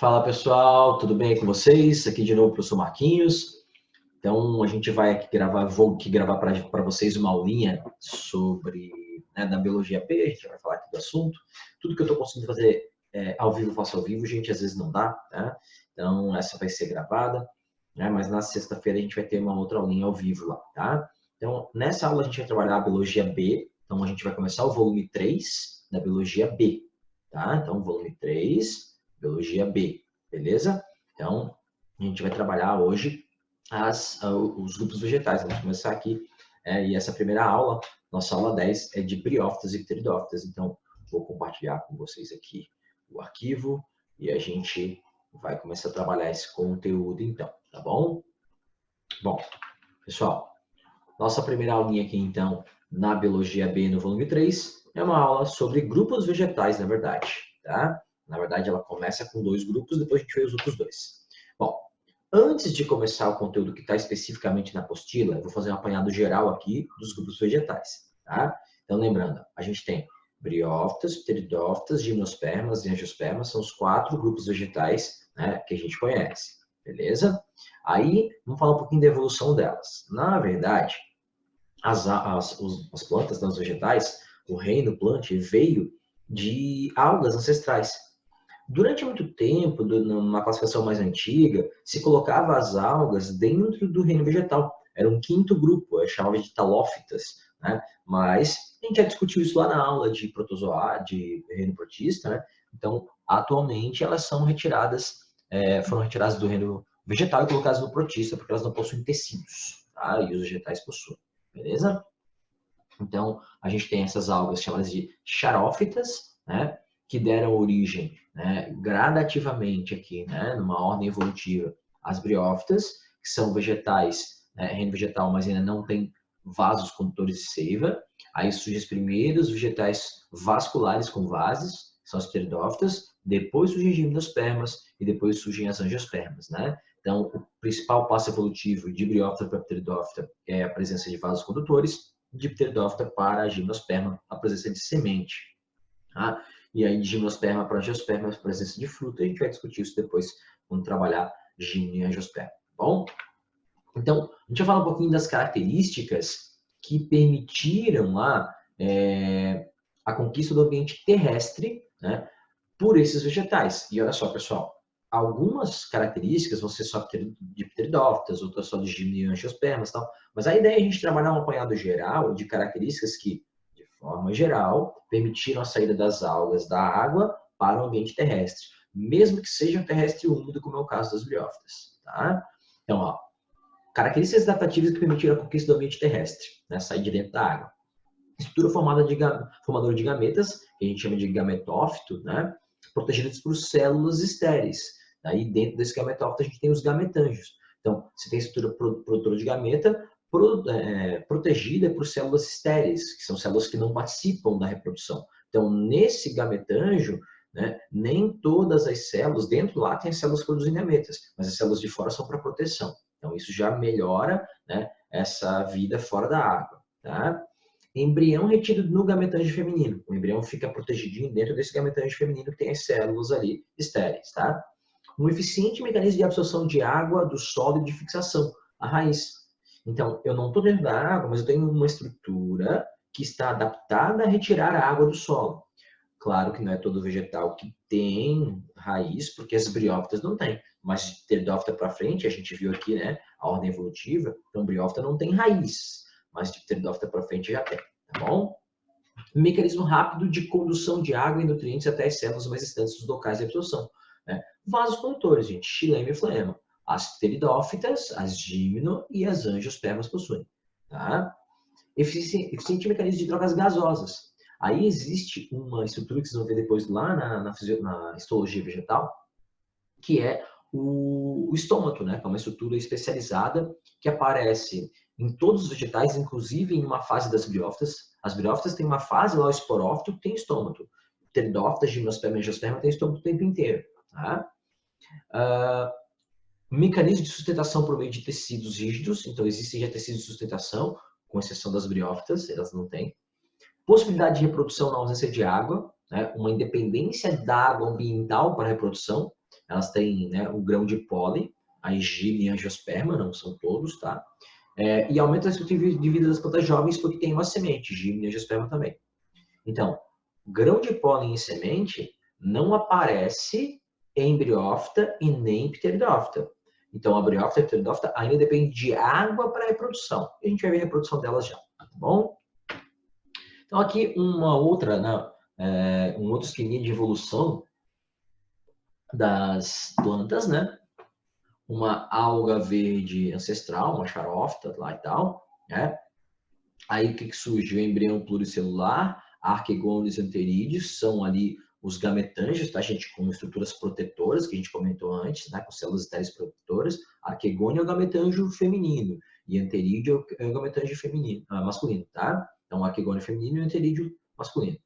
Fala pessoal, tudo bem com vocês? Aqui de novo o professor Marquinhos. Então a gente vai aqui gravar, vou aqui gravar para vocês uma aulinha sobre da biologia B. A gente vai falar aqui do assunto. Tudo que eu estou conseguindo fazer ao vivo, eu faço ao vivo, gente, às vezes não dá, tá? Então essa vai ser gravada, né? Mas na sexta-feira a gente vai ter uma outra aulinha ao vivo lá, tá? Então nessa aula a gente vai trabalhar a biologia B. Então a gente vai começar o volume 3 da biologia B, tá? Então volume 3. Biologia B, beleza? Então, a gente vai trabalhar hoje os grupos vegetais. Vamos começar aqui. E essa primeira aula, nossa aula 10, é de briófitas e pteridófitas. Então, vou compartilhar com vocês aqui o arquivo e a gente vai começar a trabalhar esse conteúdo, então, tá bom? Bom, pessoal, nossa primeira aulinha aqui, então, na Biologia B, no volume 3, é uma aula sobre grupos vegetais, na verdade, tá? Na verdade, ela começa com 2 grupos, depois a gente vê os outros 2. Bom, antes de começar o conteúdo que está especificamente na apostila, eu vou fazer um apanhado geral aqui dos grupos vegetais, tá? Então, lembrando, a gente tem briófitas, pteridófitas, gimnospermas e angiospermas, são os 4 grupos vegetais, né, que a gente conhece, beleza? Aí, vamos falar um pouquinho da evolução delas. Na verdade, as plantas, os vegetais, o reino plant veio de algas ancestrais. Durante muito tempo, numa classificação mais antiga, se colocava as algas dentro do reino vegetal. Era um 5º grupo, chamava de talófitas, né? Mas a gente já discutiu isso lá na aula de protozoá, de reino protista, né? Então, atualmente, elas são retiradas, foram retiradas do reino vegetal e colocadas no protista, porque elas não possuem tecidos, tá? E os vegetais possuem, beleza? Então, a gente tem essas algas chamadas de xarófitas, né? Que deram origem, né, gradativamente aqui, né, numa ordem evolutiva, às briófitas, que são vegetais, reino vegetal, mas ainda não tem vasos condutores de seiva. Aí surgem os primeiros vegetais vasculares com vases, que são as pteridófitas, depois surgem as gimnospermas e depois surgem as angiospermas, né? Então, o principal passo evolutivo de briófita para pteridófita é a presença de vasos condutores, de pteridófita para a gimnosperma, a presença de semente. Tá? E aí de gimnosperma para angiosperma, a presença de fruta. A gente vai discutir isso depois quando trabalhar gimno e angiosperma, tá bom? Então, a gente vai falar um pouquinho das características que permitiram lá a conquista do ambiente terrestre, né, por esses vegetais. E olha só, pessoal, algumas características vão ser só de pteridófitas, outras só de gimno e angiospermas e tal. Mas a ideia é a gente trabalhar um apanhado geral de características que, de forma geral, permitiram a saída das algas da água para o ambiente terrestre, mesmo que seja um terrestre úmido, como é o caso das briófitas, tá? Então, ó, características adaptativas que permitiram a conquista do ambiente terrestre, né, sair de dentro da água. Estrutura formadora de gametas, que a gente chama de gametófito, né, protegidas por células estéreis. Aí dentro desse gametófito a gente tem os gametângios. Então, você tem a estrutura produtora de gameta protegida por células estéreis, que são células que não participam da reprodução. Então, nesse gametângio, né, nem todas as células, dentro lá tem as células que produzem gametas, mas as células de fora são para proteção. Então, isso já melhora, né, essa vida fora da água. Tá? Embrião retido no gametângio feminino. O embrião fica protegidinho dentro desse gametângio feminino que tem as células ali estéreis. Tá? Um eficiente mecanismo de absorção de água do solo e de fixação, a raiz. Então, eu não estou dentro da água, mas eu tenho uma estrutura que está adaptada a retirar a água do solo. Claro que não é todo vegetal que tem raiz, porque as briófitas não têm. Mas de pteridófita para frente, a gente viu aqui, né, a ordem evolutiva, então briófita não tem raiz, mas de pteridófita para frente já tem, tá bom? Mecanismo rápido de condução de água e nutrientes até as células mais distantes dos locais de absorção. Né? Vasos condutores, gente, xilema e floema. As pteridófitas, as gimno e as angiospermas possuem. Tá? Eficiente mecanismo de trocas gasosas. Aí existe uma estrutura que vocês vão ver depois lá na histologia vegetal, que é o estômato, né? Que é uma estrutura especializada que aparece em todos os vegetais, inclusive em uma fase das briófitas. As briófitas têm uma fase lá, o esporófito, que tem estômato. Pteridófitas, gimnosperma e angiosperma tem estômato o tempo inteiro. Tá? Mecanismo de sustentação por meio de tecidos rígidos. Então, existem já tecidos de sustentação, com exceção das briófitas, elas não têm. Possibilidade de reprodução na ausência de água, né? Uma independência da água ambiental para a reprodução. elas têm, né, o grão de pólen, a higine e a angiosperma, não são todos, tá? E aumenta a expectativa de vida das plantas jovens porque tem uma semente, higine e angiosperma também. Então, grão de pólen em semente não aparece em briófita e nem pteridófita. Então, a briófita e a pteridófita ainda depende de água para a reprodução. A gente vai ver a reprodução delas já, tá bom? Então, aqui uma outra, né, um outro esquema de evolução das plantas, né? Uma alga verde ancestral, uma xarófita lá e tal, né? Aí o que surge? O embrião pluricelular, arquegônios e anterídeos, são ali os gametângios, tá, gente? Com estruturas protetoras, que a gente comentou antes, né? Com células estéreis protetoras. Arquegônio é o gametângio feminino e anterídeo é o gametângio feminino, masculino, tá? Então, arquegônio feminino e anterídeo masculino.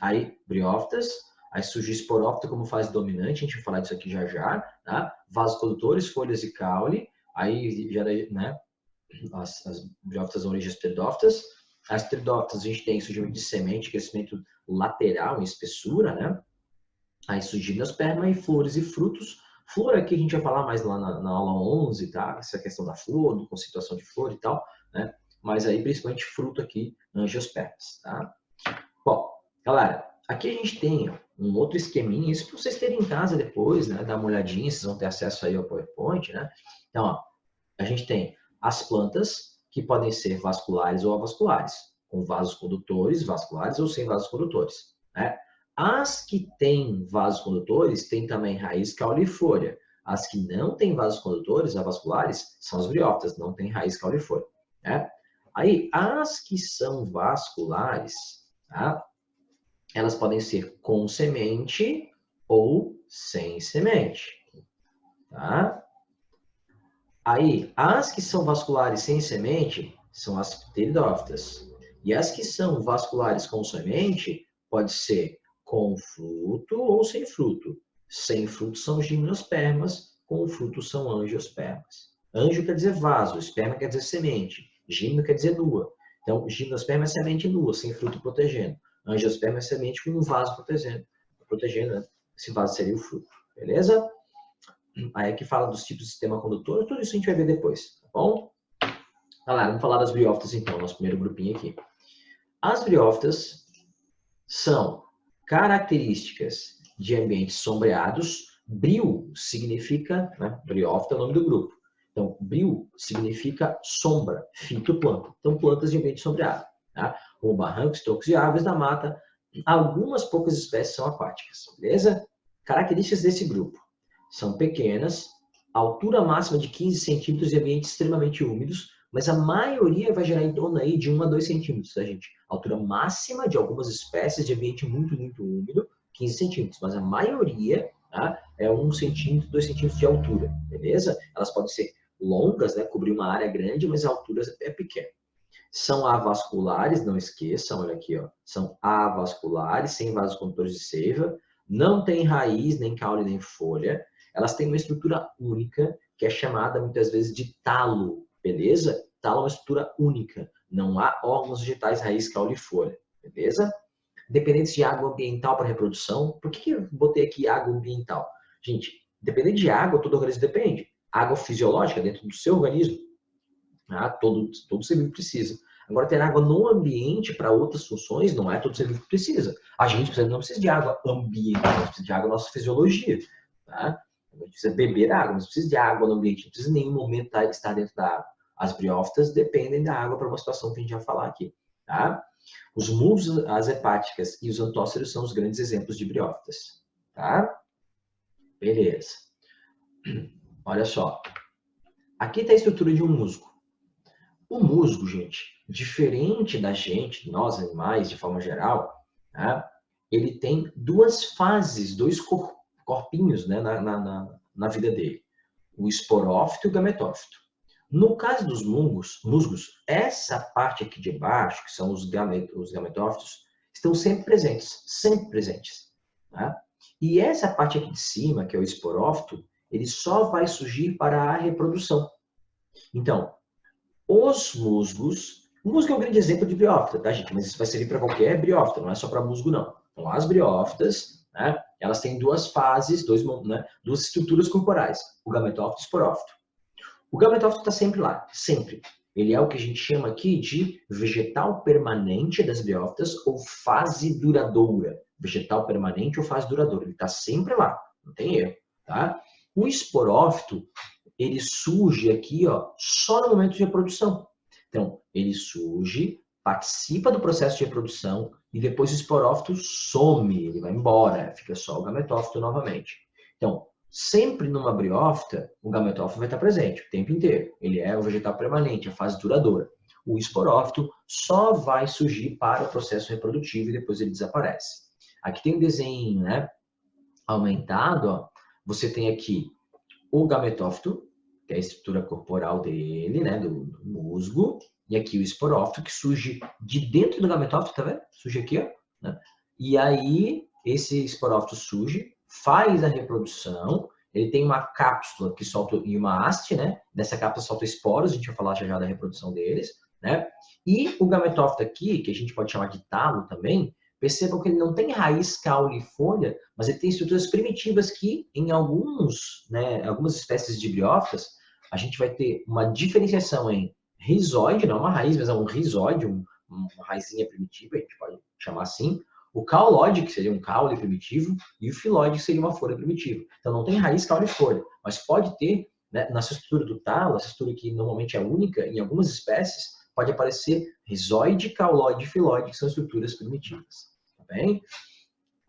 Aí, briófitas, aí surge esporófita como fase dominante, a gente vai falar disso aqui já já, tá? Vasocondutores, folhas e caule, aí já, né? As briófitas são origens pteridófitas. As pteridófitas a gente tem surgimento de semente, crescimento lateral em espessura, né? Aí surge gimnosperma e flores e frutos. Flor aqui a gente vai falar mais lá na aula 11, tá? Essa questão da flor, com situação de flor e tal, né? Mas aí principalmente fruto aqui, angiospermas, tá? Bom, galera, aqui a gente tem um outro esqueminha, isso para vocês terem em casa depois, né? Dar uma olhadinha, vocês vão ter acesso aí ao PowerPoint, né? Então, ó, a gente tem as plantas que podem ser vasculares ou avasculares, com vasos condutores, vasculares ou sem vasos condutores, né? As que têm vasos condutores têm também raiz, caule e folha. As que não têm vasos condutores, avasculares, são as briófitas, não têm raiz, caule e folha, né? Aí, as que são vasculares, tá? Elas podem ser com semente ou sem semente, tá? Aí, as que são vasculares sem semente são as pteridófitas. E as que são vasculares com semente pode ser com fruto ou sem fruto. Sem fruto são gimnospermas, com fruto são angiospermas. Anjo quer dizer vaso, esperma quer dizer semente, gimno quer dizer nua. Então, gimnosperma é semente nua, sem fruto protegendo. Angiosperma é semente com um vaso protegendo, né? Esse vaso seria o fruto, beleza? Aí aqui fala dos tipos de sistema condutor, tudo isso a gente vai ver depois, tá bom? Galera, vamos falar das briófitas então, nosso primeiro grupinho aqui. As briófitas são características de ambientes sombreados. Brio significa, né, briófita é o nome do grupo. Então, brio significa sombra, fitoplanta. Então, plantas de ambiente sombreado, tá? Como barrancos, tocos e árvores da mata. Algumas poucas espécies são aquáticas, beleza? Características desse grupo. São pequenas, altura máxima de 15 centímetros em ambientes extremamente úmidos, mas a maioria vai gerar em torno aí de 1 a 2 centímetros, tá, gente? Altura máxima de algumas espécies de ambiente muito, muito úmido, 15 centímetros, mas a maioria, tá, é 1 centímetro, 2 centímetros de altura, beleza? Elas podem ser longas, né, cobrir uma área grande, mas a altura é pequena. São avasculares, não esqueçam, olha aqui, ó, são avasculares, sem vasos condutores de seiva, não tem raiz, nem caule, nem folha. Elas têm uma estrutura única, que é chamada muitas vezes de talo, beleza? Talo é uma estrutura única, não há órgãos vegetais, raiz, caule e folha, beleza? Dependentes de água ambiental para reprodução. Por que eu botei aqui água ambiental? Gente, dependente de água, todo organismo depende. Água fisiológica dentro do seu organismo, tá? Todo ser vivo precisa. Agora, ter água no ambiente para outras funções não é todo ser vivo que precisa. A gente não precisa de água ambiental, a gente precisa de água na nossa fisiologia, tá? A gente precisa beber água, não precisa de água no ambiente, não precisa em nenhum momento estar dentro da água. As briófitas dependem da água para uma situação que a gente vai falar aqui, tá? Os musgos, as hepáticas e os antóceros são os grandes exemplos de briófitas, tá? Beleza. Olha só. Aqui está a estrutura de um musgo. O musgo, gente, diferente da gente, nós animais, de forma geral, tá? Ele tem duas fases, dois corpinhos, né, na vida dele. O esporófito e o gametófito. No caso dos musgos, essa parte aqui de baixo, que são os gametófitos, estão sempre presentes. Tá? E essa parte aqui de cima, que é o esporófito, ele só vai surgir para a reprodução. Então, os musgos, o musgo é um grande exemplo de briófita, tá, gente? Mas isso vai servir para qualquer briófita, não é só para musgo, não. Então, as briófitas, né, elas têm duas fases, duas estruturas corporais, o gametófito e o esporófito. O gametófito está sempre lá, sempre. Ele é o que a gente chama aqui de vegetal permanente das briófitas ou fase duradoura. Vegetal permanente ou fase duradoura. Ele está sempre lá, não tem erro, tá? O esporófito, ele surge aqui, ó, só no momento de reprodução. Então, ele surge, participa do processo de reprodução e depois o esporófito some, ele vai embora, fica só o gametófito novamente. Então, sempre numa briófita, o gametófito vai estar presente o tempo inteiro. Ele é o vegetal permanente, a fase duradoura. O esporófito só vai surgir para o processo reprodutivo e depois ele desaparece. Aqui tem um desenho, né, aumentado, ó. Você tem aqui o gametófito, que é a estrutura corporal dele, né, do musgo, e aqui o esporófito, que surge de dentro do gametófito, tá vendo? Surge aqui, ó, né? E aí, esse esporófito surge, faz a reprodução, ele tem uma cápsula que solta, e uma haste, né? Dessa cápsula solta esporos, a gente vai falar já da reprodução deles, né? E o gametófito aqui, que a gente pode chamar de talo também, percebam que ele não tem raiz, caule e folha, mas ele tem estruturas primitivas que, em algumas espécies de briófitas, a gente vai ter uma diferenciação em rizóide, não uma raiz, mas é um rizóide, uma raizinha primitiva, a gente pode chamar assim, o caulóide, que seria um caule primitivo, e o filóide, que seria uma folha primitiva. Então não tem raiz, caule e folha, mas pode ter, né, nessa estrutura do talo, essa estrutura que normalmente é única, em algumas espécies, pode aparecer rizóide, caulóide e filóide, que são estruturas primitivas. Tá bem?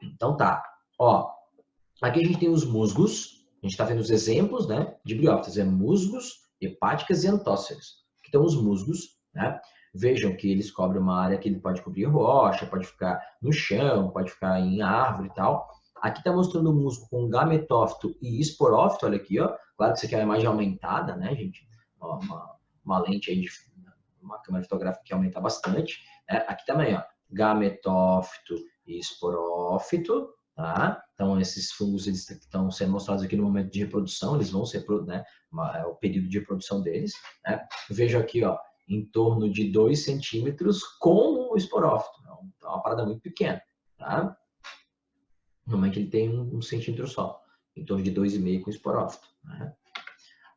Então tá. Ó, aqui a gente tem os musgos, a gente está vendo os exemplos, né, de briófitas, é musgos, hepáticas e antóceros. Aqui estão os musgos, né? Vejam que eles cobrem uma área que ele pode cobrir rocha, pode ficar no chão, pode ficar em árvore e tal. Aqui está mostrando o musgo com gametófito e esporófito, olha aqui, ó. Claro que isso aqui é uma imagem aumentada, né, gente? Ó, uma lente aí, uma câmera fotográfica que aumenta bastante. Né? Aqui também, ó, gametófito e esporófito, tá? Então, esses fungos eles estão sendo mostrados aqui no momento de reprodução, eles vão ser, né, é o período de reprodução deles. Né? Vejo aqui, ó, em torno de 2 centímetros com o esporófito. É uma parada muito pequena, tá? Normalmente ele tem 1 centímetro só, em torno de 2,5 com o esporófito. Né?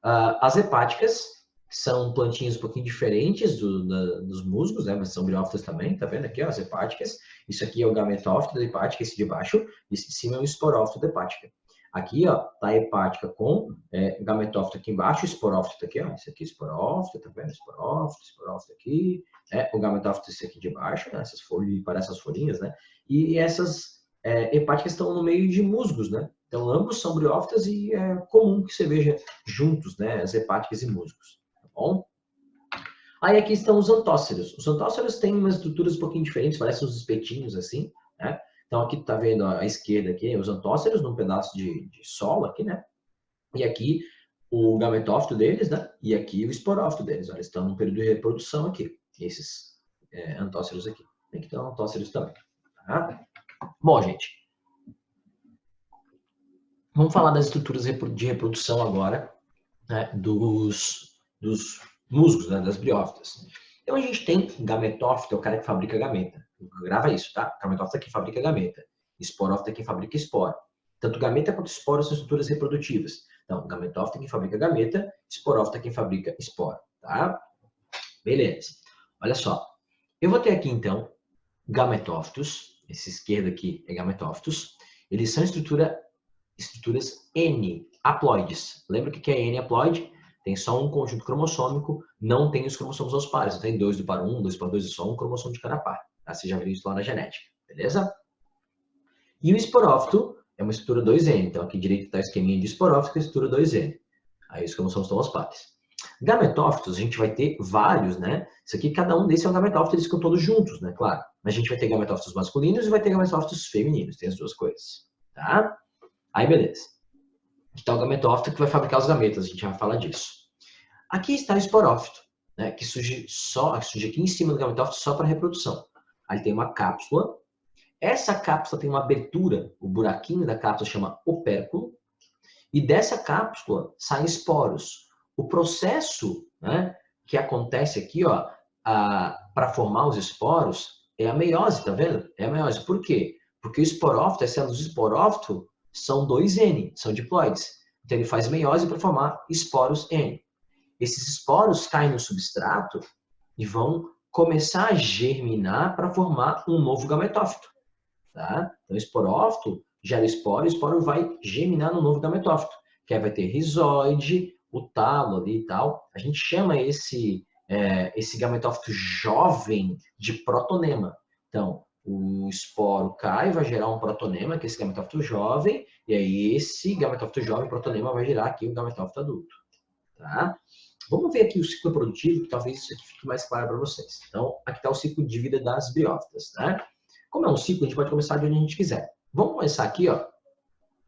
As hepáticas são plantinhas um pouquinho diferentes dos musgos, né? Mas são briófitas também, tá vendo aqui, ó, as hepáticas. Isso aqui é o gametófito da hepática, esse de baixo, e esse de cima é o esporófito da hepática. Aqui, ó, tá a hepática com gametófito aqui embaixo, esporófito tá aqui, ó, esse aqui é esporófito, tá vendo? Esporófito aqui, o gametófito esse aqui de baixo, né? Essas folhas, parece as folhinhas, né? E essas hepáticas estão no meio de musgos, né? Então, ambos são briófitas e é comum que você veja juntos, né, as hepáticas e musgos, tá bom? Aí aqui estão os antóceros. Os antóceros têm umas estruturas um pouquinho diferentes, parecem uns espetinhos assim, né? Então aqui tá vendo à esquerda aqui os antóceros num pedaço de solo aqui, né? E aqui o gametófito deles, né? E aqui o esporófito deles. Olha, eles estão no período de reprodução aqui, esses antóceros aqui. Aqui estão antóceros também. Tá? Bom, gente, vamos falar das estruturas de reprodução agora, né? Dos musgos, né? Das briófitas. Então a gente tem gametófito, é o cara que fabrica gameta. Grava isso, tá? Gametófito é quem fabrica gameta. Esporófito é quem fabrica esporo. Tanto gameta quanto esporo são estruturas reprodutivas. Então, gametófito é quem fabrica gameta, esporófito é quem fabrica esporo, tá? Beleza. Olha só. Eu vou ter aqui, então, gametófitos. Esse esquerdo aqui é gametófitos. Eles são estruturas N, haploides. Lembra o que é N haploide? Tem só um conjunto cromossômico, não tem os cromossomos aos pares. Não tem 2 do par 1, 2 par 2, é só um cromossomo de cada par. Tá? Você já viu isso lá na genética, beleza? E o esporófito é uma estrutura 2N. Então, aqui direito está o esqueminha de esporófito, que é a estrutura 2N. Aí os cromossomos estão aos pares. Gametófitos, a gente vai ter vários, né? Isso aqui, cada um desses é um gametófito, eles ficam todos juntos, né? Claro. Mas a gente vai ter gametófitos masculinos e vai ter gametófitos femininos. Tem as duas coisas, tá? Aí, beleza. Aqui está o gametófito que vai fabricar os gametas, a gente vai falar disso. Aqui está o esporófito, né, que surge aqui em cima do gametófito só para reprodução. Aí tem uma cápsula. Essa cápsula tem uma abertura, o buraquinho da cápsula chama opérculo, e dessa cápsula saem esporos. O processo, né, que acontece aqui, para formar os esporos é a meiose, tá vendo? É a meiose. Por quê? Porque o esporófito, as células do esporófito são 2N, são diploides. Então ele faz meiose para formar esporos N. Esses esporos caem no substrato e vão começar a germinar para formar um novo gametófito. Tá? Então o esporófito gera esporo, e o esporo vai germinar no novo gametófito, que aí vai ter rizóide, o talo ali e tal. A gente chama esse gametófito jovem de protonema. Então, o esporo cai, vai gerar um protonema, que é esse gametófito jovem, e aí esse gametófito jovem, protonema, vai gerar aqui o gametófito adulto. Tá? Vamos ver aqui o ciclo reprodutivo, que talvez isso aqui fique mais claro para vocês. Então, aqui está o ciclo de vida das briófitas. Né? Como é um ciclo, a gente pode começar de onde a gente quiser. Vamos começar aqui, ó,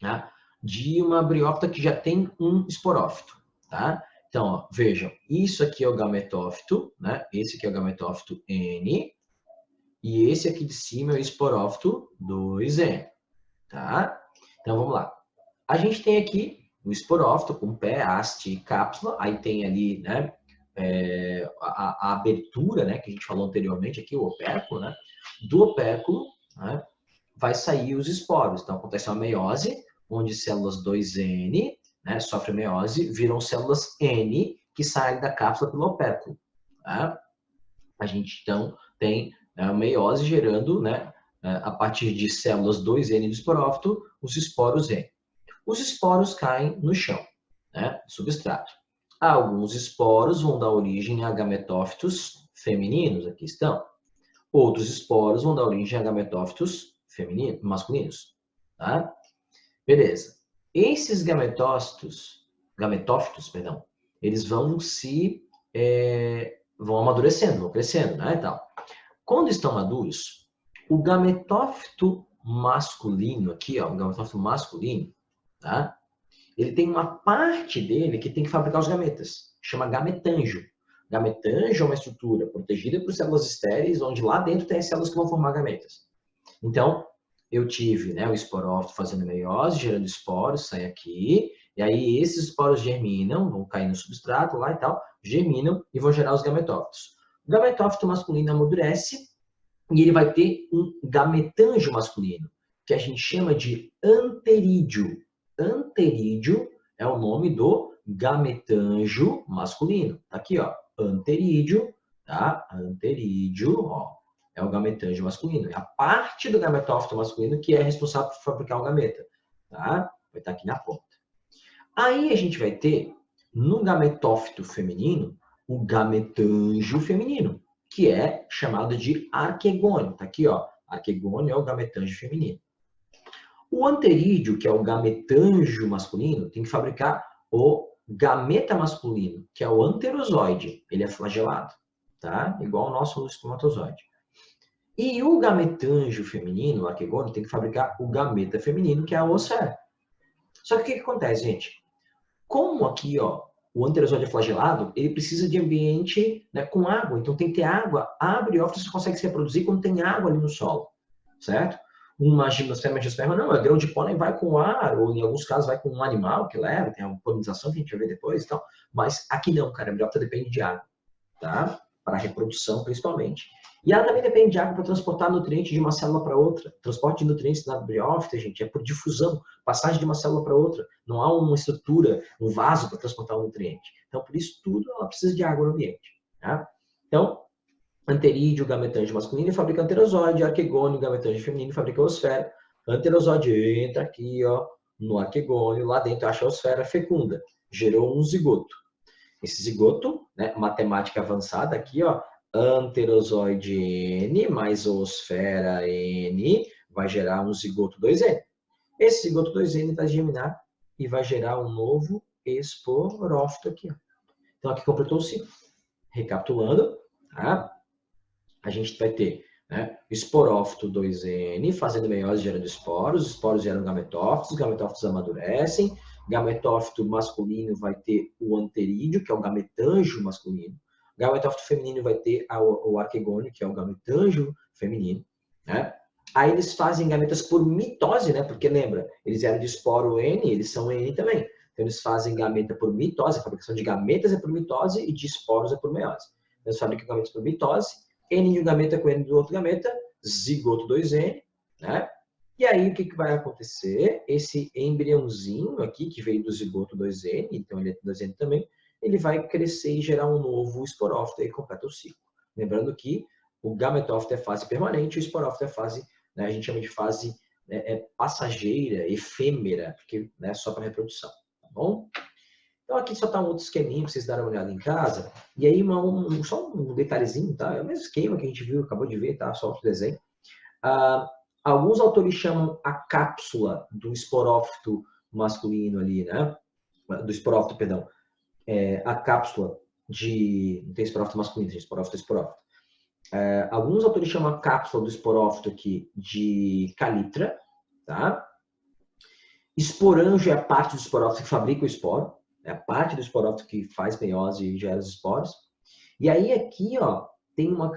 né, de uma briófita que já tem um esporófito. Tá? Então, ó, vejam, isso aqui é o gametófito, né? Esse aqui é o gametófito N, e esse aqui de cima é o esporófito 2N. Tá? Então, vamos lá. A gente tem aqui o esporófito com pé, haste e cápsula, aí tem ali, né, a abertura, né, que a gente falou anteriormente aqui, o opérculo, né? Do opérculo, né, vai sair os esporos. Então, acontece uma meiose, onde células 2N, né, sofrem meiose, viram células N, que saem da cápsula pelo opérculo. Tá? A gente, então, tem a meiose gerando, né, a partir de células 2N do esporófito, os esporos N. Os esporos caem no chão, né, substrato. Alguns esporos vão dar origem a gametófitos femininos, aqui estão. Outros esporos vão dar origem a gametófitos masculinos. Tá? Beleza. Esses gametófitos, eles vão vão amadurecendo, vão crescendo, né, e tal. Quando estão maduros, o gametófito masculino aqui, ó, o gametófito masculino, tá? Ele tem uma parte dele que tem que fabricar os gametas, chama gametângio. Gametângio é uma estrutura protegida por células estéreis, onde lá dentro tem as células que vão formar gametas. Então, eu tive, né, o esporófito fazendo meiose, gerando esporos, sai aqui, e aí esses esporos germinam, vão cair no substrato lá e tal, germinam e vão gerar os gametófitos. O gametófito masculino amadurece e ele vai ter um gametângio masculino, que a gente chama de anterídeo. Anterídeo é o nome do gametângio masculino. Tá aqui, ó, anterídeo, tá? Anterídeo, ó, é o gametângio masculino. É a parte do gametófito masculino que é responsável por fabricar o gameta, tá? Vai estar aqui na ponta. Aí a gente vai ter, no gametófito feminino, o gametângio feminino, que é chamado de arquegônio. Tá aqui, ó. Arquegônio é o gametângio feminino. O anterídeo, que é o gametângio masculino, tem que fabricar o gameta masculino, que é o anterozoide. Ele é flagelado, tá? Igual ao nosso espermatozoide. E o gametângio feminino, o arquegônio, tem que fabricar o gameta feminino, que é a oosfera. Só que o que acontece, gente? Como aqui, ó, o anterozoide é flagelado, ele precisa de ambiente, né, com água. Então tem que ter água. A briófita só consegue se reproduzir quando tem água ali no solo, certo? Uma gimnosperma não, é grão de pólen, vai com ar, ou em alguns casos vai com um animal que leva, tem a polinização que a gente vai ver depois e tal. Mas aqui não, cara, a briófita depende de água, tá? Para a reprodução, principalmente. E ela também depende de água para transportar nutrientes de uma célula para outra. Transporte de nutrientes na briófita, gente, é por difusão, passagem de uma célula para outra. Não há uma estrutura, um vaso para transportar o nutriente. Então, por isso tudo, ela precisa de água no ambiente. Tá? Então, anterídeo, gametângio masculino, fabrica anterozoide, arquegônio, gametângio feminino, fabrica oosfera. Anterozoide entra aqui, ó, no arquegônio, lá dentro acha a oosfera fecunda. Gerou um zigoto. Esse zigoto, né, matemática avançada aqui, ó, anterozoide N mais oosfera N vai gerar um zigoto 2N. Esse zigoto 2N vai germinar e vai gerar um novo esporófito aqui. Então aqui completou o ciclo. Recapitulando, tá? A gente vai ter, né, esporófito 2N fazendo meiose gerando esporos, esporos geram gametófitos, os gametófitos amadurecem, gametófito masculino vai ter o anterídeo, que é o gametângio masculino. Gametófito feminino vai ter o arquegônio, que é o gametângio feminino, né? Aí eles fazem gametas por mitose, né? Porque lembra, eles eram de esporo N, eles são N também. Então eles fazem gameta por mitose, a fabricação de gametas é por mitose e de esporos é por meiose. Então, eles fabricam gametas por mitose, N de um gameta com N do outro gameta, zigoto 2N, né? E aí, o que vai acontecer? Esse embriãozinho aqui, que veio do zigoto 2N, então ele é 2N também, ele vai crescer e gerar um novo esporófito e completa o ciclo. Lembrando que o gametófito é fase permanente, o esporófito é fase, né, a gente chama de fase passageira, efêmera, porque é só para reprodução, tá bom? Então aqui só está um outro esqueminha para vocês darem uma olhada em casa. E aí só um detalhezinho, tá? É o mesmo esquema que a gente viu, acabou de ver, tá? Só outro desenho. Alguns autores chamam a cápsula do esporófito masculino ali, né? Do esporófito, perdão. A cápsula de... Não tem esporófito masculino, tem esporófito. Alguns autores chamam a cápsula do esporófito aqui de calitra, tá? Esporângio é a parte do esporófito que fabrica o esporo. É a parte do esporófito que faz meiose e gera os esporos. E aí aqui, ó, tem uma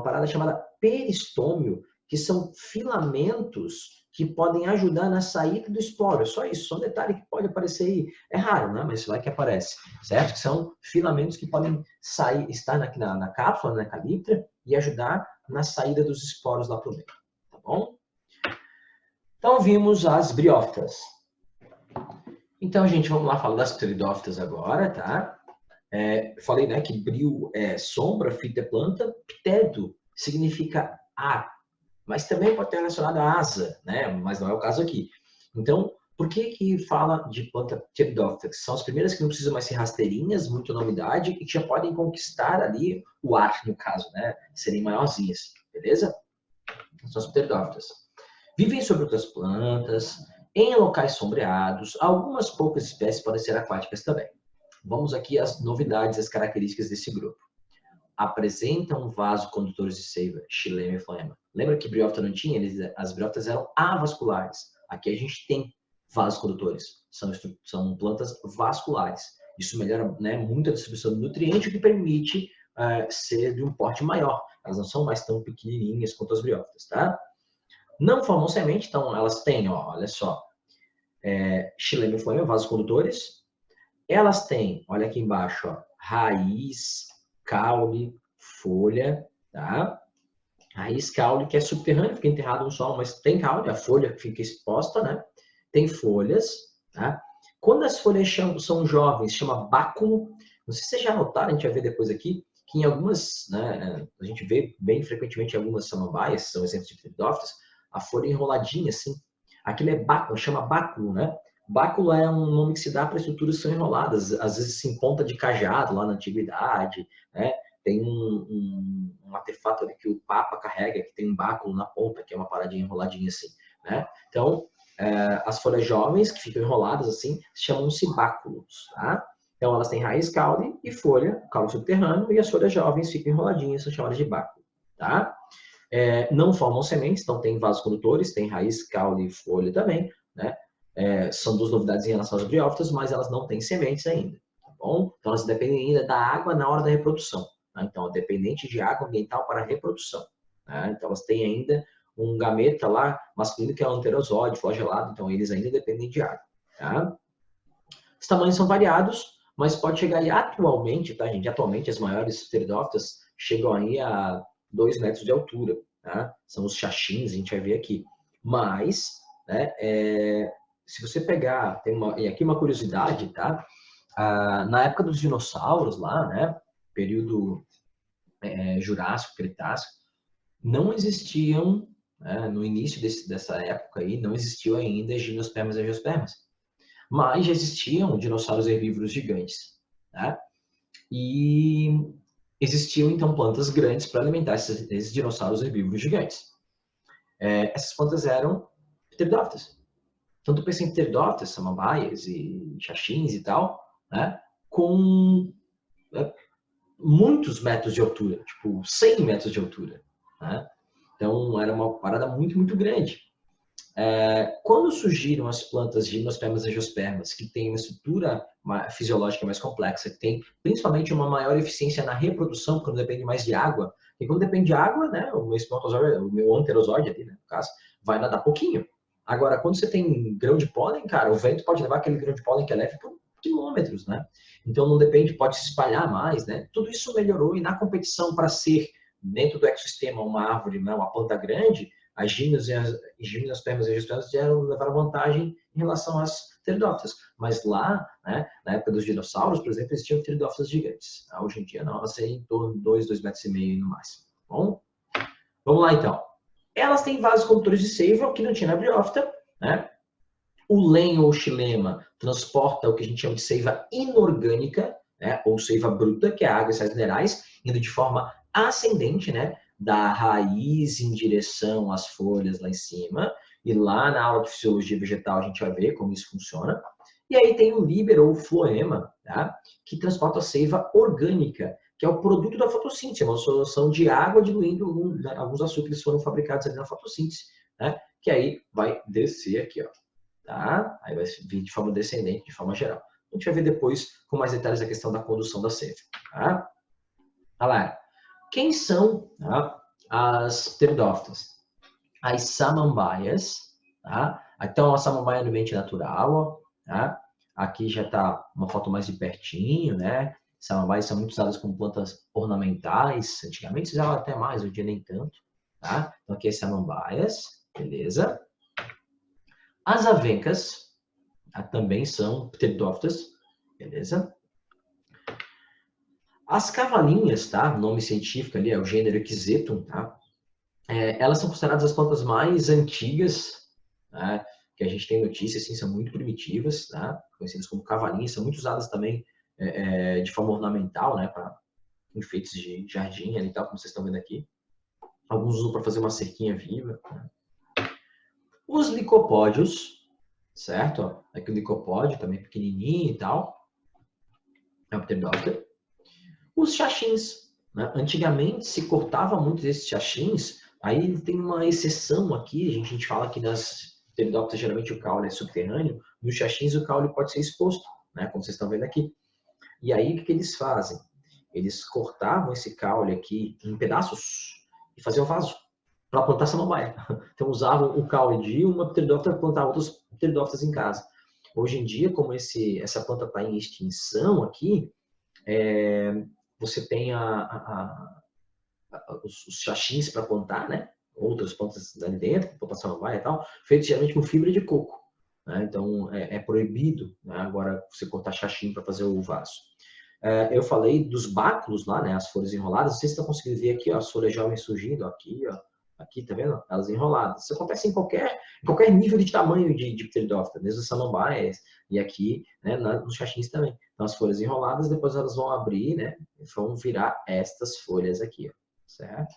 parada chamada peristômio, que são filamentos que podem ajudar na saída do esporo. É só isso, só um detalhe que pode aparecer aí. É raro, né? Mas vai que aparece, certo? Que são filamentos que podem estar aqui na cápsula, na calitra, e ajudar na saída dos esporos lá para o meio, tá bom? Então vimos as briófitas. Então, gente, vamos lá falar das pteridófitas agora, tá? Falei, né, que brio é sombra, fita é planta, ptedo significa ar, mas também pode ter relacionado a asa, né? Mas não é o caso aqui. Então, por que fala de planta pteridófita? São as primeiras que não precisam mais ser rasteirinhas, muita novidade, e que já podem conquistar ali o ar, no caso, né? Serem maiorzinhas, beleza? São as pteridófitas. Vivem sobre outras plantas, em locais sombreados, algumas poucas espécies podem ser aquáticas também. Vamos aqui às novidades, as características desse grupo. Apresentam vasocondutores de seiva, xilema e floema. Lembra que briófita não tinha? As briófitas eram avasculares. Aqui a gente tem vasocondutores. São plantas vasculares. Isso melhora, né, muito a distribuição do nutriente, o que permite ser de um porte maior. Elas não são mais tão pequenininhas quanto as briófitas, tá? Não formam semente, então elas têm, ó, olha só, xilema e floema, vasocondutores. Elas têm, olha aqui embaixo, ó, raiz, caule, folha, tá? Raiz, caule, que é subterrâneo, fica enterrado no solo, mas tem caule, a folha fica exposta, né? Tem folhas, tá? Quando as folhas são jovens, chama báculo. Não sei se vocês já notaram, a gente vai ver depois aqui, que em algumas, né, a gente vê bem frequentemente em algumas samambaias, são exemplos de pteridófitas, a folha enroladinha, assim. Aquilo é báculo, chama báculo, né? Báculo é um nome que se dá para estruturas que são enroladas, às vezes em ponta de cajado, lá na antiguidade, né? Tem um artefato ali que o Papa carrega, que tem um báculo na ponta, que é uma paradinha enroladinha assim, né? Então, as folhas jovens, que ficam enroladas assim, chamam-se báculos, tá? Então, elas têm raiz, caule e folha, caule subterrâneo, e as folhas jovens ficam enroladinhas, são chamadas de báculo, tá? Não formam sementes, então tem vasocondutores, tem raiz, caule e folha também, né? São duas novidades em relação às briófitas, mas elas não têm sementes ainda, tá bom? Então elas dependem ainda da água na hora da reprodução, tá? Então é dependente de água ambiental para a reprodução, tá? Então elas têm ainda um gameta lá masculino que é o anterosóide, flagelado, então eles ainda dependem de água, tá? Os tamanhos são variados, mas pode chegar aí atualmente, tá, gente? Atualmente as maiores pteridófitas chegam aí a 2 metros de altura, tá? São os xaxins, a gente vai ver aqui. Mas, né, se você pegar, e aqui uma curiosidade, tá? Na época dos dinossauros lá, né, período Jurássico, Cretácico, não existiam, né, no início dessa época aí, não existiam ainda gimnospermas e angiospermas. Mas já existiam dinossauros herbívoros gigantes, né? E existiam então plantas grandes para alimentar esses dinossauros herbívoros gigantes. Essas plantas eram pteridófitas. Então tu pensa em pteridófitas, samambaias e xaxins e tal, né? Com muitos metros de altura, tipo 100 metros de altura, né? Então era uma parada muito, muito grande. Quando surgiram as plantas gimnospermas e angiospermas, que têm uma estrutura fisiológica mais complexa, que tem principalmente uma maior eficiência na reprodução, quando depende mais de água, e quando depende de água, né, o meu anterosóide ali, né, no caso, vai nadar pouquinho. Agora, quando você tem grão de pólen, cara, o vento pode levar aquele grão de pólen que é leve por quilômetros, né? Então não depende, pode se espalhar mais, né? Tudo isso melhorou e na competição para ser dentro do ecossistema uma árvore, né, uma planta grande, as gimnospermas e angiospermas levaram vantagem em relação às pteridófitas. Mas lá, né, na época dos dinossauros, por exemplo, existiam pteridófitas gigantes. Hoje em dia não, elas têm em torno de 2,5 metros no máximo. Bom, vamos lá então. Elas têm vasos condutores de seiva, que não tinha na briófita, né? O lenho ou xilema transporta o que a gente chama de seiva inorgânica, né? Ou seiva bruta, que é a água e sais minerais, indo de forma ascendente, né? Da raiz em direção às folhas lá em cima. E lá na aula de fisiologia vegetal a gente vai ver como isso funciona. E aí tem o líbero ou floema, tá? Que transporta a seiva orgânica, que é o produto da fotossíntese, uma solução de água diluindo alguns açúcares que foram fabricados ali na fotossíntese, né? Que aí vai descer aqui, ó. Tá? Aí vai vir de forma descendente, de forma geral. A gente vai ver depois com mais detalhes a questão da condução da seiva. Tá? Olha lá. Quem são, tá, as pteridófitas? As samambaias. Tá? Então, a samambaia no ambiente natural. Ó, tá? Aqui já está uma foto mais de pertinho. Né? Samambaias são muito usadas como plantas ornamentais. Antigamente se usava até mais, hoje em dia nem tanto. Tá? Então, aqui as samambaias. Beleza? As avencas, tá, também são pteridófitas, beleza? As cavalinhas, tá? O nome científico ali é o gênero Equisetum, tá? Elas são consideradas as plantas mais antigas, tá? Que a gente tem notícias, assim, são muito primitivas, tá? Conhecidas como cavalinhas, são muito usadas também de forma ornamental, né? Para enfeites de jardim ali, tal, como vocês estão vendo aqui. Alguns usam para fazer uma cerquinha viva. Tá? Os licopódios, certo? Aqui o licopódio também pequenininho e tal. É um pteridófita. Os xaxins. Né? Antigamente se cortava muito desses xaxins. Aí tem uma exceção aqui. A gente fala que nas pteridófitas geralmente o caule é subterrâneo. Nos xaxins o caule pode ser exposto, né? Como vocês estão vendo aqui. E aí o que eles fazem? Eles cortavam esse caule aqui em pedaços e faziam vaso para plantar samambaia. Então usavam o caule de uma pteridófita para plantar outras pteridófitas em casa. Hoje em dia, como essa planta está em extinção aqui, você tem os xaxins para plantar, né? Outras plantas ali dentro, plantar samambaia e tal, feitos geralmente com fibra de coco. Né? Então é proibido, né? Agora você cortar xaxim para fazer o vaso. Eu falei dos báculos lá, né? As folhas enroladas. Vocês estão conseguindo ver aqui, ó, as folhas jovens surgindo aqui, ó. Aqui, tá vendo? Elas enroladas. Isso acontece em qualquer nível de tamanho de pteridófita, desde os samambaias e aqui, né, nos xaxins também. Então, as folhas enroladas, depois elas vão abrir, né, e vão virar estas folhas aqui, ó, certo?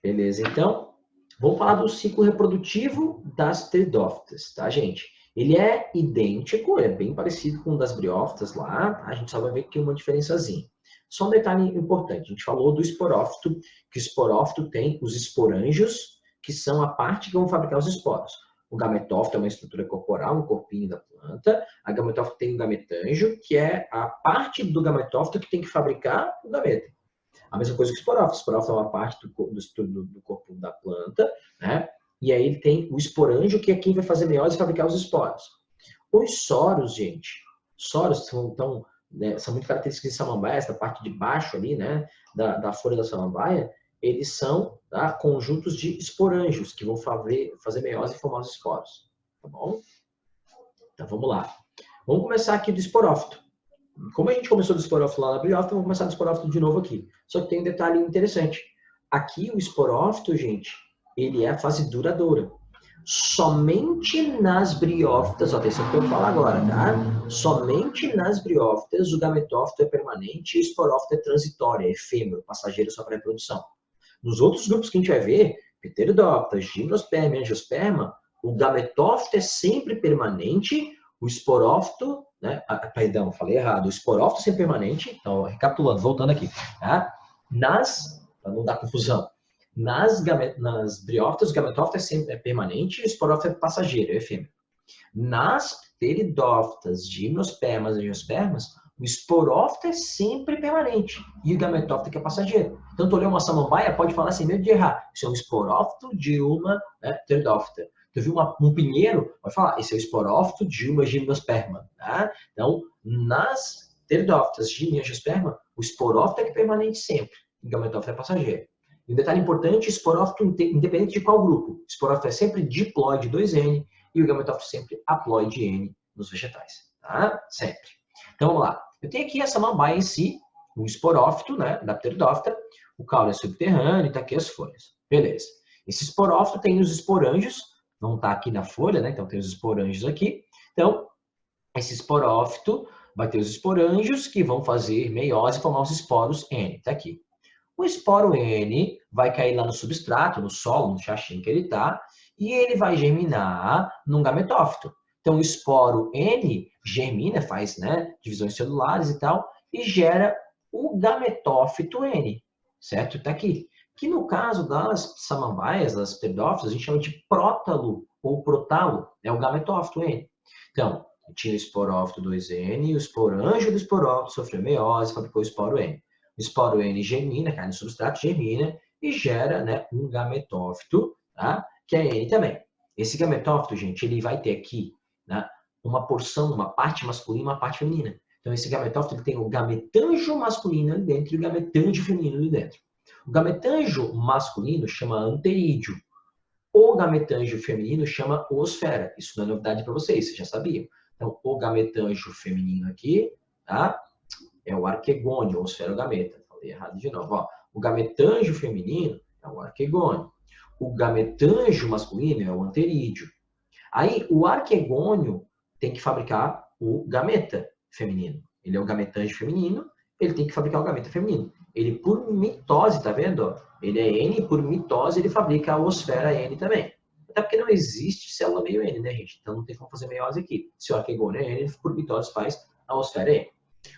Beleza, então, vamos falar do ciclo reprodutivo das pteridófitas, tá, gente? Ele é idêntico, é bem parecido com o das briófitas lá, tá? A gente só vai ver que tem uma diferençazinha. Só um detalhe importante, a gente falou do esporófito, que o esporófito tem os esporângios, que são a parte que vão fabricar os esporos. O gametófito é uma estrutura corporal, um corpinho da planta. A gametófito tem o gametângio, que é a parte do gametófito que tem que fabricar o gameta. A mesma coisa que o esporófito. O esporófito é uma parte do corpo da planta, né? E aí ele tem o esporângio, que é quem vai fazer meiose e fabricar os esporos. Os soros, gente, soros são muito característicos de samambaia, essa parte de baixo ali, né, da folha da samambaia, eles são, tá, conjuntos de esporângios que vão fazer meiose e formar os esporos. Tá bom? Então vamos lá. Vamos começar aqui do esporófito. Como a gente começou do esporófito lá na briófita, vamos começar do esporófito de novo aqui. Só que tem um detalhe interessante. Aqui o esporófito, gente, ele é a fase duradoura. Somente nas briófitas, ó, atenção que eu vou falar agora, tá? Somente nas briófitas o gametófito é permanente e o esporófito é transitório, é efêmero, passageiro só para reprodução. Nos outros grupos que a gente vai ver, pteridófita, gimnosperma e angiosperma, o gametófito é sempre permanente, o esporófito, né? Perdão, falei errado, o esporófito é sempre permanente, então, recapitulando, voltando aqui, tá? Para não dar confusão, nas briófitas, o gametófito é sempre permanente e o esporófito é passageiro, é efêmero. Nas pteridófitas, gimnospermas e angiospermas, o esporófito é sempre permanente e o gametófito que é passageiro. Então, tu olhou uma samambaia, pode falar sem medo de errar. Isso é um esporófito de uma pteridófita. Tu viu um pinheiro, pode falar, esse é o esporófito de uma gimnosperma. Tá? Então, nas pteridófitas, gimnosperma, o esporófito é permanente sempre e o gametófito é passageiro. E um detalhe importante, esporófito independente de qual grupo. O esporófito é sempre diploide 2N e o gametófito sempre haploide N nos vegetais. Tá? Sempre. Então vamos lá. Eu tenho aqui a samambaia em si, o esporófito, né, da pteridófita, o caule é subterrâneo e tá aqui as folhas. Beleza. Esse esporófito tem os esporângios, vão estar aqui na folha, né? Então tem os esporângios aqui. Então, esse esporófito vai ter os esporângios que vão fazer meiose e formar os esporos N. Tá aqui. O esporo N vai cair lá no substrato, no solo, no xaxim que ele está, e ele vai germinar num gametófito. Então, o esporo N germina, faz, né, divisões celulares e tal, e gera o gametófito N, certo? Está aqui. Que no caso das samambaias, das pteridófitas, a gente chama de prótalo ou protalo, é o gametófito N. Então, tinha o esporófito 2N, o esporângio do esporófito sofreu meiose, fabricou o esporo N. O esporo N germina, cai no substrato, germina e gera, né, um gametófito, tá? Que é N também. Esse gametófito, gente, ele vai ter aqui, né, uma porção, uma parte masculina e uma parte feminina. Então, esse gametófito ele tem o gametângio masculino ali dentro e o gametângio feminino ali dentro. O gametângio masculino chama anterídeo. O gametângio feminino chama oosfera. Isso não é novidade para vocês, vocês já sabiam. Então, o gametângio feminino aqui, tá? É o arquegônio, ou esferogameta. Falei errado de novo. Ó, o gametângio feminino é o arquegônio. O gametângio masculino é o anterídeo. Aí, o arquegônio tem que fabricar o gameta feminino. Ele é o gametângio feminino, ele tem que fabricar o gameta feminino. Ele, por mitose, tá vendo? Ele é N, por mitose, ele fabrica a oosfera N também. Até porque não existe célula meio N, né, gente? Então, não tem como fazer meiose aqui. Se o arquegônio é N, por mitose faz a oosfera N.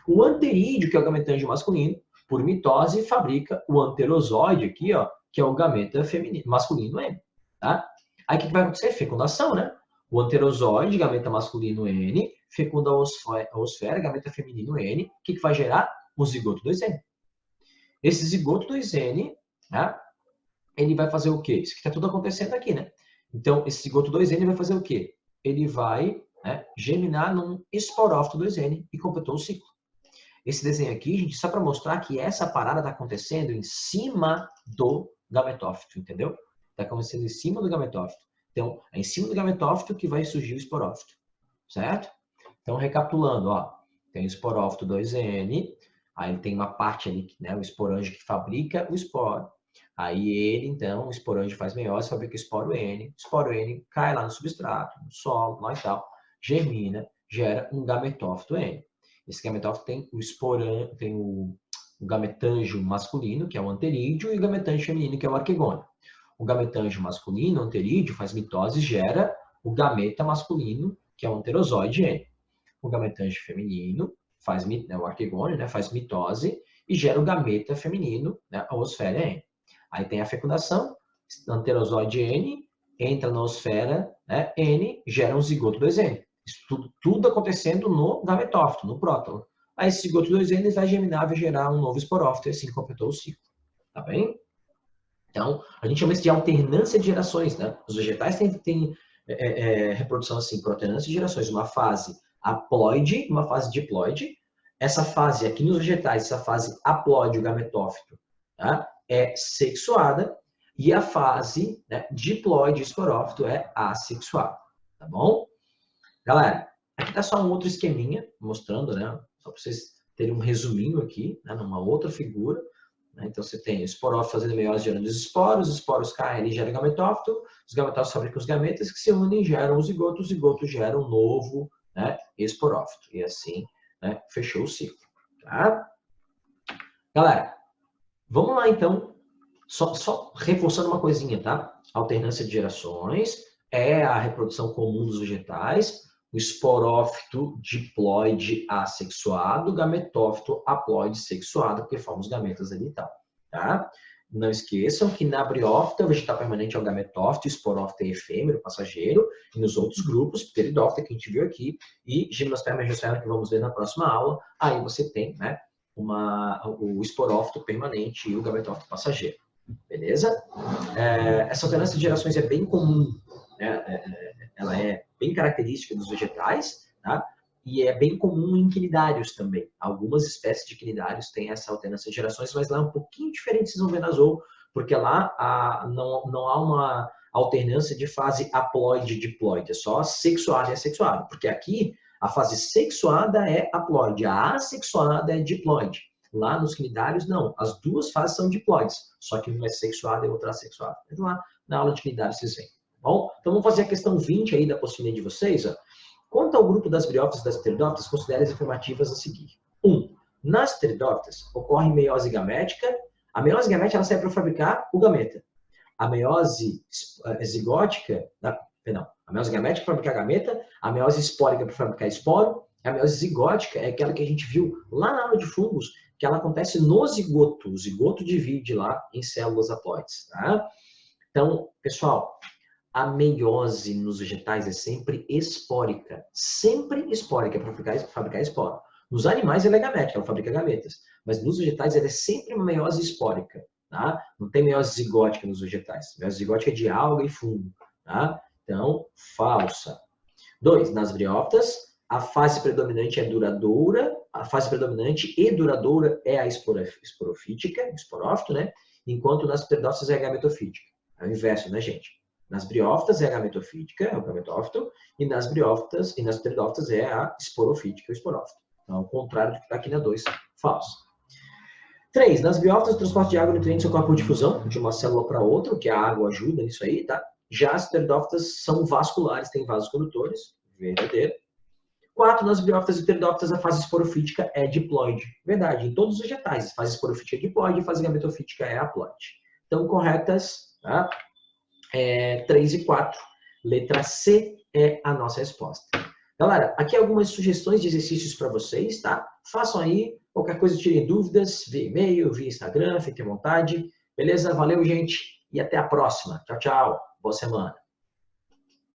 O anterídeo, que é o gametângio masculino, por mitose, fabrica o anterosóide aqui, ó, que é o gameta feminino, masculino N. Tá? Aí o que vai acontecer? Fecundação, né? O anterosóide, gameta masculino N, fecunda a oosfera, gameta feminino N. O que vai gerar? O zigoto 2N. Esse zigoto 2N, né, ele vai fazer o quê? Isso que está tudo acontecendo aqui, né? Então, esse zigoto 2N vai fazer o quê? Ele vai, né, germinar num esporófito 2N e completou o ciclo. Esse desenho aqui, gente, só para mostrar que essa parada está acontecendo em cima do gametófito, entendeu? Está acontecendo em cima do gametófito. Então, é em cima do gametófito que vai surgir o esporófito, certo? Então, recapitulando, ó, tem o esporófito 2N, aí tem uma parte ali, né, o esporângio que fabrica o esporo. Aí ele, então, o esporângio faz meiose, fabrica o esporo N cai lá no substrato, no solo, lá e tal, germina, gera um gametófito N. Esse gametófito tem o gametângio masculino, que é o anterídeo, e o gametângio feminino, que é o arquegônio. O gametângio masculino, o anterídeo, faz mitose e gera o gameta masculino, que é o anterosóide N. O gametângio feminino, o arquegônio, né, faz mitose e gera o gameta feminino, né, a oosfera N. Aí tem a fecundação, anterosóide N, entra na oosfera, né, N, gera um zigoto 2N. Isso tudo acontecendo no gametófito, no prótalo. Aí esse zigoto 2N vai germinar, vai gerar um novo esporófito e assim completou o ciclo. Tá bem? Então, a gente chama isso de alternância de gerações, né? Os vegetais têm reprodução assim, por alternância de gerações. Uma fase haploide, uma fase diploide. Essa fase aqui nos vegetais, essa fase haploide, o gametófito, tá? É sexuada. E a fase, né, diploide, esporófito, é assexuada. Tá bom? Galera, aqui está só um outro esqueminha mostrando, né? Só para vocês terem um resuminho aqui, né? Numa outra figura. Né? Então você tem o esporófito fazendo meiose gerando os esporos caem ali, gera gametófito, os gametófitos fabricam os gametas que se unem e geram o zigoto gera um novo, né, esporófito. E assim, né, fechou o ciclo. Tá? Galera, vamos lá então, só reforçando uma coisinha, tá? Alternância de gerações é a reprodução comum dos vegetais. O esporófito diploide assexuado, o gametófito haploide sexuado, porque formam os gametas ali e tal, tá? Não esqueçam que na briófita, o vegetal permanente é o gametófito, o esporófito é efêmero, passageiro, e nos outros grupos, pteridófita, que a gente viu aqui, e gimnosperma e angiosperma, que vamos ver na próxima aula, aí você tem, né, o esporófito permanente e o gametófito passageiro. Beleza? Essa alternância de gerações é bem comum, né? Ela é bem característica dos vegetais, tá? E é bem comum em quinidários também. Algumas espécies de quinidários têm essa alternância de gerações, mas lá é um pouquinho diferente, vocês vão ver na zoom, porque lá não há uma alternância de fase haploide e diploide, é só sexuado e assexuado, porque aqui a fase sexuada é haploide, a assexuada é diploide. Lá nos cnidários, não, as duas fases são diploides, só que uma é sexuada e outra assexuada. Então, lá na aula de cnidários vocês veem. Bom, então vamos fazer a questão 20 aí da apostila de vocês. Ó. Quanto ao grupo das briófitas e das pteridófitas, considere as afirmativas a seguir. 1. Nas pteridófitas, ocorre meiose gamética. A meiose gamética ela serve para fabricar o gameta. A meiose zigótica, a meiose gamética para fabricar gameta, a meiose espórica para fabricar esporo, a meiose zigótica é aquela que a gente viu lá na aula de fungos, que ela acontece no zigoto. O zigoto divide lá em células haploides. Tá? Então, pessoal, a meiose nos vegetais é sempre espórica. Sempre espórica, para fabricar esporo. Nos animais ela é gamética, ela fabrica gametas. Mas nos vegetais ela é sempre uma meiose espórica. Tá? Não tem meiose zigótica nos vegetais. Meiose zigótica é de alga e fungo. Tá? Então, falsa. 2. Nas briófitas, a fase predominante é duradoura. A fase predominante e duradoura é a esporofítica, esporófito, né? Enquanto nas pteridófitas é a gametofítica. É o inverso, né, gente? Nas briófitas é a gametofítica, é o gametófito, e nas briófitas e nas pteridófitas é a esporofítica, o esporófito. Então, ao contrário do que está aqui na 2, falso. 3. Nas briófitas, o transporte de água e nutrientes ocorre por difusão de uma célula para outra, o que a água ajuda nisso aí, tá? Já as pteridófitas são vasculares, têm vasos condutores, verdadeiro. 4. Nas briófitas e pteridófitas, a fase esporofítica é diploide. Verdade, em todos os vegetais, a fase esporofítica é diploide e a fase gametofítica é haploide. Então, corretas, tá? 3 e 4. Letra C é a nossa resposta. Galera, aqui algumas sugestões de exercícios para vocês, tá? Façam aí, qualquer coisa tirem dúvidas, via e-mail, via Instagram, fiquem à vontade. Beleza? Valeu, gente, e até a próxima. Tchau, tchau. Boa semana.